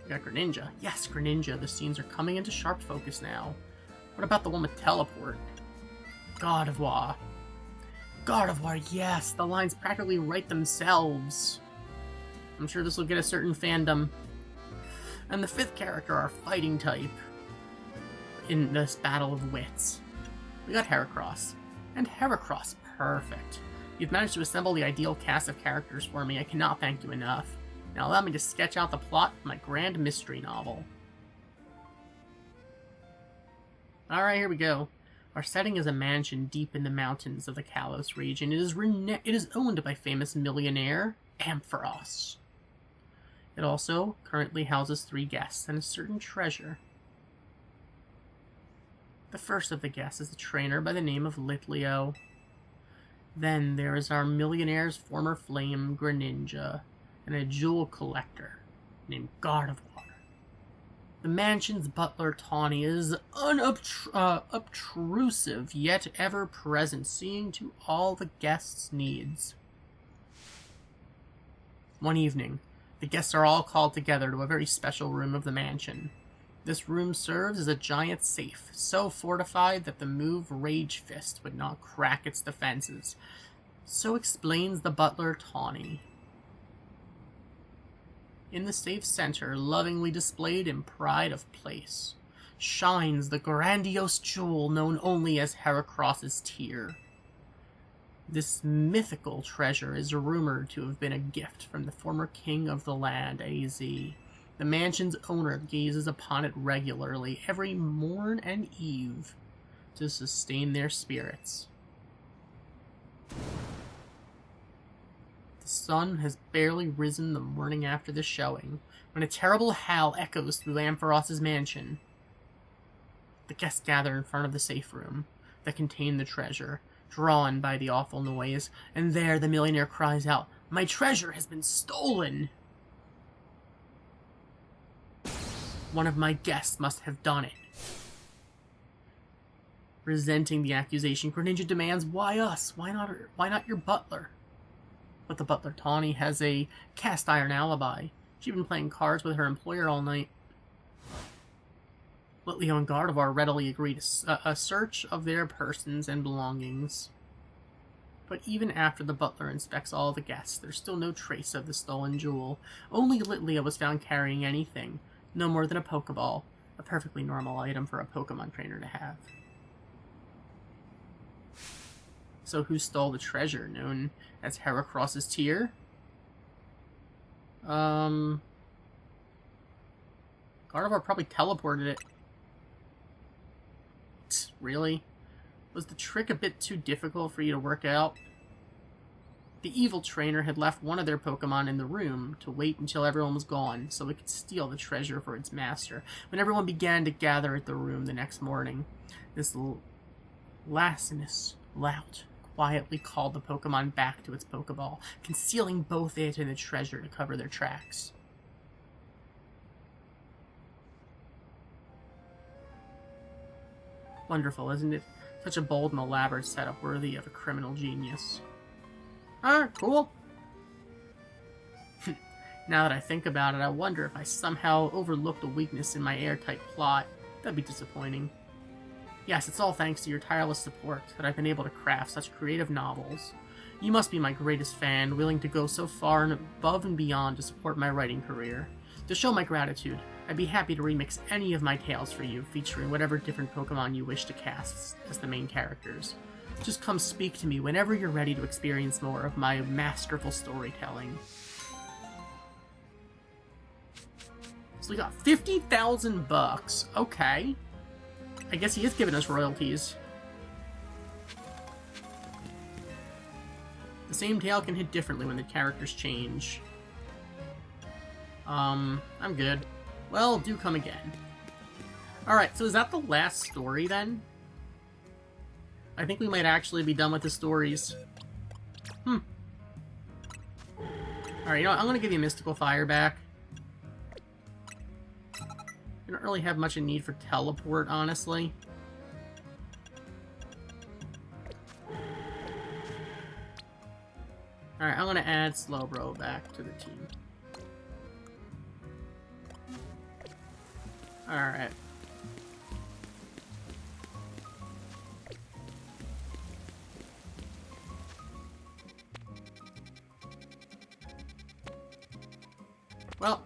We got Greninja. Yes, Greninja. The scenes are coming into sharp focus now. What about the one with teleport? Gardevoir. Gardevoir, yes! The lines practically write themselves. I'm sure this will get a certain fandom. And the fifth character, our fighting type. In this battle of wits. We got Heracross. And Heracross, perfect. You've managed to assemble the ideal cast of characters for me. I cannot thank you enough. Now allow me to sketch out the plot of my grand mystery novel. Alright, here we go. Our setting is a mansion deep in the mountains of the Kalos region. It is owned by famous millionaire Ampharos. It also currently houses 3 guests and a certain treasure. The first of the guests is a trainer by the name of Litleo. Then there is our millionaire's former flame, Greninja, and a jewel collector named Gardevoir. The mansion's butler, Tawny, is unobtrusive, yet ever-present, seeing to all the guests' needs. One evening, the guests are all called together to a very special room of the mansion. This room serves as a giant safe, so fortified that the move Rage Fist would not crack its defenses. So explains the butler, Tawny. In the safe's center, lovingly displayed in pride of place, shines the grandiose jewel known only as Heracross's Tear. This mythical treasure is rumored to have been a gift from the former king of the land, AZ. The mansion's owner gazes upon it regularly, every morn and eve, to sustain their spirits. The sun has barely risen the morning after the showing, when a terrible howl echoes through Ampharos's mansion. The guests gather in front of the safe room that contained the treasure, drawn by the awful noise, and there the millionaire cries out, "My treasure has been stolen! One of my guests must have done it." Resenting the accusation, Greninja demands, "Why us? Why not your butler?" But the butler, Tawny, has a cast-iron alibi. She's been playing cards with her employer all night. Litleo and Gardevoir readily agree to a search of their persons and belongings. But even after the butler inspects all the guests, there's still no trace of the stolen jewel. Only Litlea was found carrying anything, no more than a Pokeball, a perfectly normal item for a Pokemon trainer to have. So who stole the treasure, known as Heracross's Tear? Gardevoir probably teleported it. Really? Was the trick a bit too difficult for you to work out? The evil trainer had left one of their Pokemon in the room to wait until everyone was gone so it could steal the treasure for its master. When everyone began to gather at the room the next morning, this Lacinus lout quietly called the Pokemon back to its Pokeball, concealing both it and the treasure to cover their tracks. Wonderful, isn't it? Such a bold and elaborate setup worthy of a criminal genius. Ah, cool. Now that I think about it, I wonder if I somehow overlooked a weakness in my airtight plot. That'd be disappointing. Yes, it's all thanks to your tireless support that I've been able to craft such creative novels. You must be my greatest fan, willing to go so far and above and beyond to support my writing career. To show my gratitude, I'd be happy to remix any of my tales for you, featuring whatever different Pokemon you wish to cast as the main characters. Just come speak to me whenever you're ready to experience more of my masterful storytelling. So we got 50,000 bucks. Okay. I guess he is giving us royalties. The same tale can hit differently when the characters change. I'm good. Well, do come again. Alright, so is that the last story then? I think we might actually be done with the stories. Alright, you know what? I'm gonna give you Mystical Fire back. You don't really have much in need for teleport, honestly. Alright, I'm gonna add Slowbro back to the team. Alright. Well,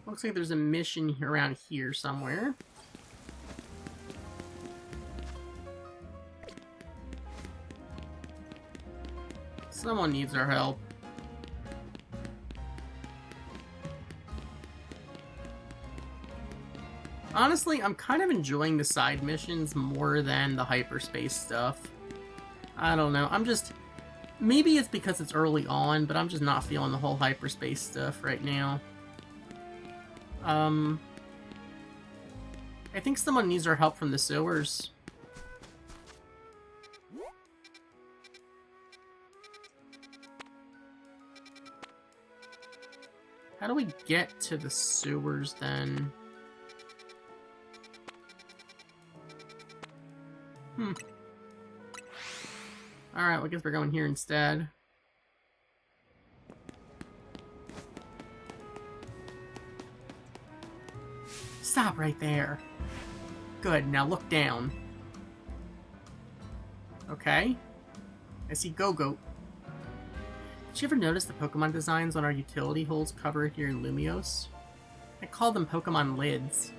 looks like there's a mission around here somewhere. Someone needs our help. Honestly, I'm kind of enjoying the side missions more than the hyperspace stuff. I don't know, I'm just... Maybe it's because it's early on, but I'm just not feeling the whole hyperspace stuff right now. I think someone needs our help from the sewers. How do we get to the sewers, then? Alright, well, I guess we're going here instead. Stop right there. Good, now look down. Okay. I see Go-Goat. Did you ever notice the Pokemon designs on our utility holes covered here in Lumiose? I call them Pokemon lids.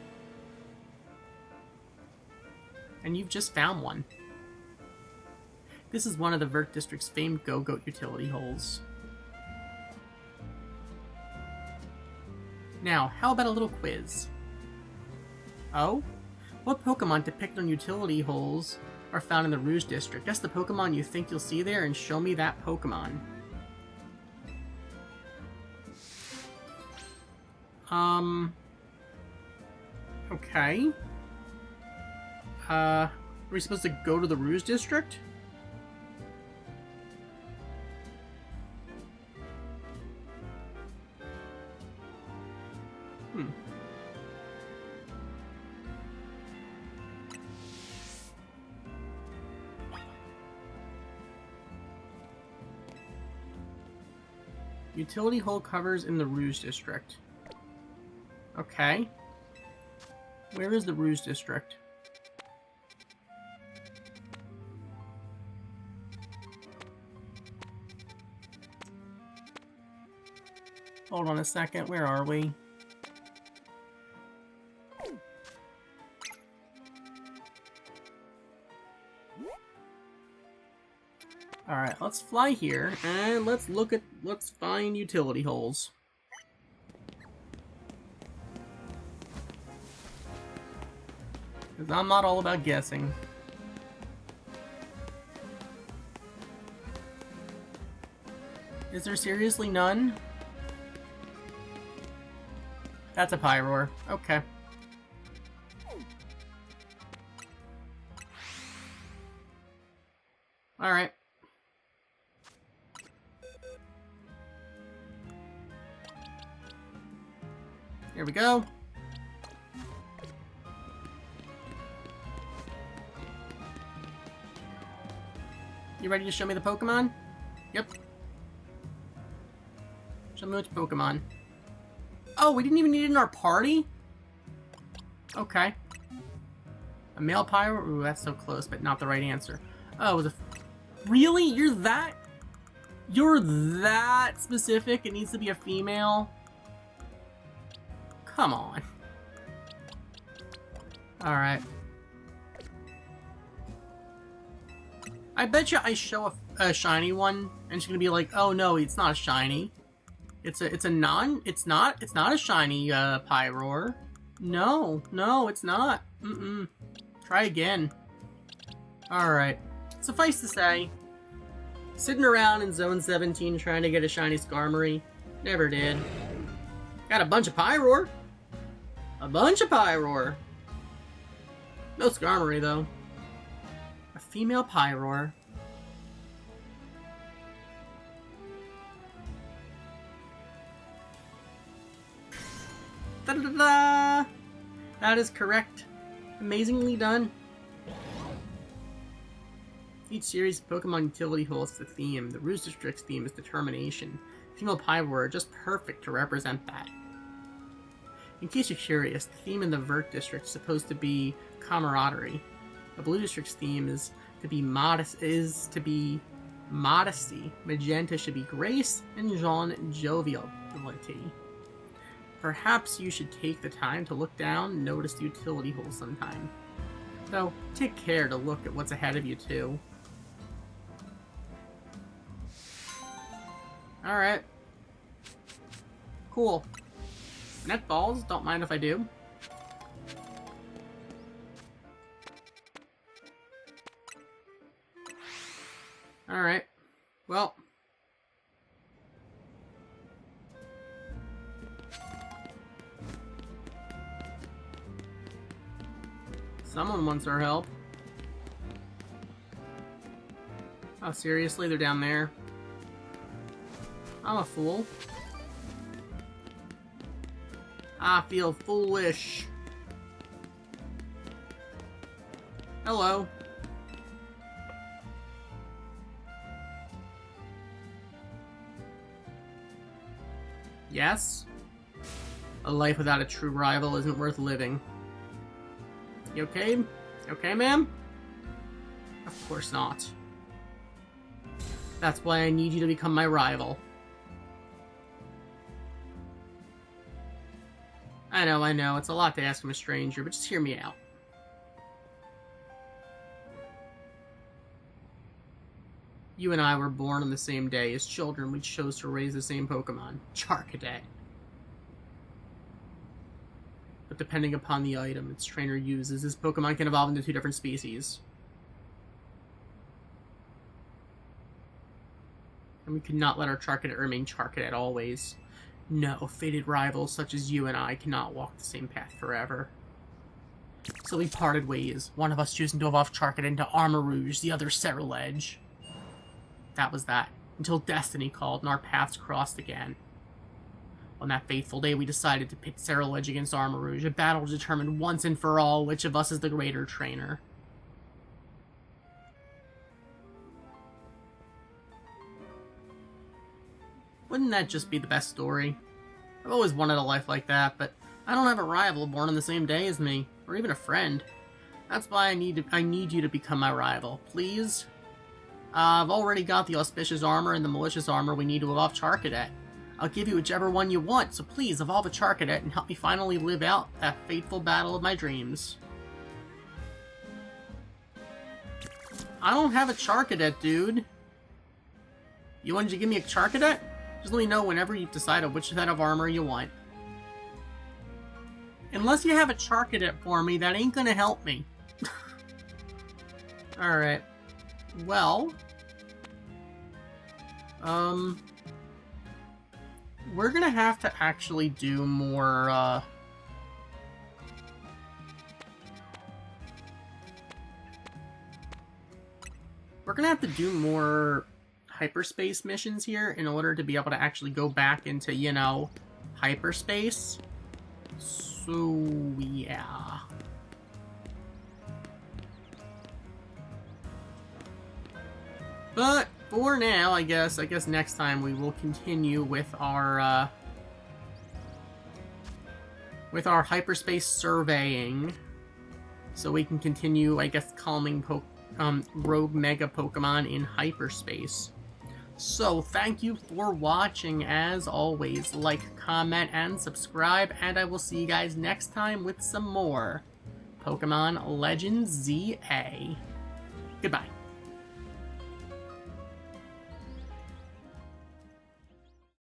And you've just found one. This is one of the Vert District's famed Go-Goat utility holes. Now, how about a little quiz? Oh? What Pokemon depicted on utility holes are found in the Rouge District? Guess the Pokemon you think you'll see there and show me that Pokemon. Okay. Are we supposed to go to the Rouge District? Utility hole covers in the Rouge District. Okay. Where is the Rouge District? Hold on a second, where are we? Alright, let's fly here, and let's find utility holes. Because I'm not all about guessing. Is there seriously none? That's a Pyroar. Okay. Alright. Here we go. You ready to show me the Pokemon? Yep. Show me which Pokemon. Oh, we didn't even need it in our party? Okay. A male Pyro? Ooh, that's so close, but not the right answer. Oh, it was a... Really? You're that specific? It needs to be a female? Come on. Alright. I bet you I show a shiny one, and she's gonna be like, oh no, it's not a shiny. It's not a shiny, Pyroar. No, it's not. Try again. Alright. Suffice to say, sitting around in Zone 17 trying to get a shiny Skarmory, never did. Got a bunch of Pyroar. A bunch of Pyroar. No Skarmory, though. A female Pyroar. Da-da-da-da! That is correct. Amazingly done. Each series of Pokemon utility holds the theme. The Rouge District's theme is determination. Female Pyroar are just perfect to represent that. In case you're curious, the theme in the Vert District is supposed to be camaraderie. The Blue District's theme is to be modesty. Magenta should be grace, and Jaune joviality. Perhaps you should take the time to look down and notice the utility hole sometime. Though, take care to look at what's ahead of you, too. Alright. Cool. Net balls, don't mind if I do. Alright. Well. Someone wants our help. Oh, seriously? They're down there? I'm a fool. I feel foolish. Hello. Yes? A life without a true rival isn't worth living. You okay? You okay, ma'am? Of course not. That's why I need you to become my rival. I know, it's a lot to ask from a stranger, but just hear me out. You and I were born on the same day. As children, we chose to raise the same Pokemon, Charcadet. But depending upon the item its trainer uses, this Pokemon can evolve into two different species. And we could not let our Charcadet remain Charcadet always. No, fated rivals such as you and I cannot walk the same path forever. So we parted ways, one of us choosing to evolve Charcadet into Armor Rouge, the other Ceruledge. That was that, until destiny called and our paths crossed again. On that fateful day, we decided to pit Ceruledge against Armor Rouge, a battle determined once and for all which of us is the greater trainer. Wouldn't that just be the best story? I've always wanted a life like that, but I don't have a rival born on the same day as me, or even a friend. That's why I need you to become my rival, please? I've already got the Auspicious Armor and the Malicious Armor we need to evolve Charcadet. I'll give you whichever one you want, so please evolve a Charcadet and help me finally live out that fateful battle of my dreams. I don't have a Charcadet, dude. You wanted to give me a Charcadet? Just let me know whenever you've decided which set of armor you want. Unless you have a Charcadet for me, that ain't gonna help me. Alright. Well... we're gonna have to actually do more, we're gonna have to do more hyperspace missions here in order to be able to actually go back into, you know, hyperspace. So, yeah. But for now, I guess next time we will continue with our hyperspace surveying, so we can continue, I guess, calming rogue mega Pokemon in hyperspace. So, thank you for watching. As always, like, comment, and subscribe, and I will see you guys next time with some more Pokemon Legends ZA. Goodbye.